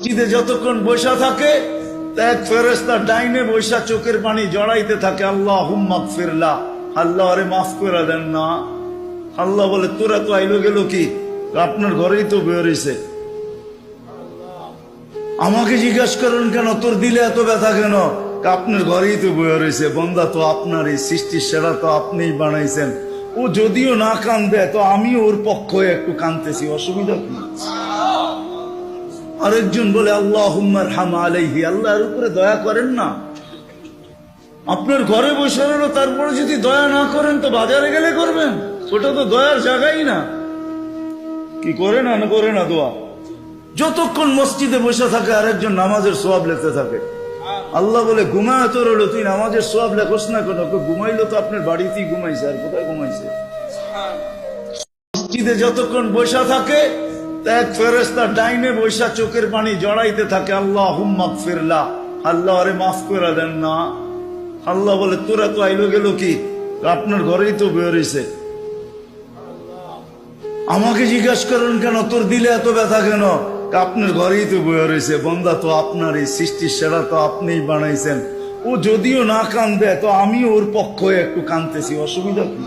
মসজিদে যতক্ষণ বসা থাকে এক ফেরেশতা ডাইনে বসা চোখের পানি জড়াইতে থাকে, আল্লাহুম্মা গফিরলা, আল্লাহ আরে মাফ করে দেন না। আল্লাহ বলে তোরা তো আইলো গেল কি, আপনার ঘরেই তো বের হইছে, আমাকে জিজ্ঞাসা করেন কেন তোর দিলে এত ব্যথা কেন? আপনার ঘরেই তো বয়ে রয়েছে, বন্দা তো আপনারই, সৃষ্টির সেরা তো আপনিই বানাইছেন। ও যদিও না কান্দে তো আমি ওর পক্ষ হয়ে একটু কান্দতেছি, অসুবিধা কি? আরেকজন বলে আল্লাহুম্মা আরহাম আলাইহি, আল্লাহর উপরে দয়া করেন না। আপনার ঘরে বসে রইল, তারপরে যদি দয়া না করেন তো বাজারে গেলে করবেন, ওটা তো দয়ার জায়গাই না। কি করে না করে না দোয়া? যতক্ষণ মসজিদে বসে থাকে আরেকজন নামাজের সওয়াব লিখতে থাকে। আল্লাহ বলে ঘুমায় তো রইল, তুই নামাজের সওয়াব লেখস না কেন? ঘুমাইলো তো আপনার বাড়িতেই ঘুমাইছে, আর কোথায় ঘুমাইছে? মসজিদে যতক্ষণ বসা থাকে এক ফেরেশতা ডাইনে বসা চোখের পানি জড়াইতে থাকে, আল্লাহুম্মা গফিরলা, আল্লাহ আরে মাফ করে দেন না। আল্লাহ বলে তোরা তো আইলো গেল কি, আপনার ঘরেই তো বের হইছে, আমাকে জিজ্ঞাসা করেন কেন তোর দিলে এত ব্যথা কেন? আপনার ঘরেই তো বয়ে রয়েছে, বন্দা তো আপনারই, সৃষ্টির সেরা তো আপনিই বানাইছেন। ও যদিও না কান্দে তো আমি ওর পক্ষ হয়ে একটু কান্দতেছি, অসুবিধা কি?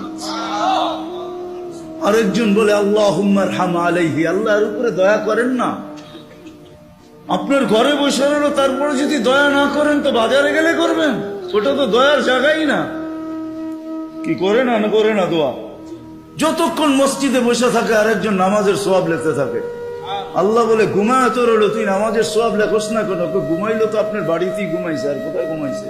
আরেকজন বলে আল্লাহুম্মা আরহাম আলাইহি, আল্লাহর উপরে দয়া করেন না। আপনার ঘরে বসে রইল, তারপরে যদি দয়া না করেন তো বাজারে গেলে করবেন, ওটা তো দয়ার জায়গাই না। কি করে না করে না দোয়া? যতক্ষণ মসজিদে বসে থাকে আরেকজন নামাজের সওয়াব লিখতে থাকে। আল্লাহ বলে ঘুমায় তো রইল, তুই নামাজের সওয়াব লেখস না কেন? ঘুমাইলো তো আপনার বাড়িতেই ঘুমাইছে, আর কোথায় ঘুমাইছে?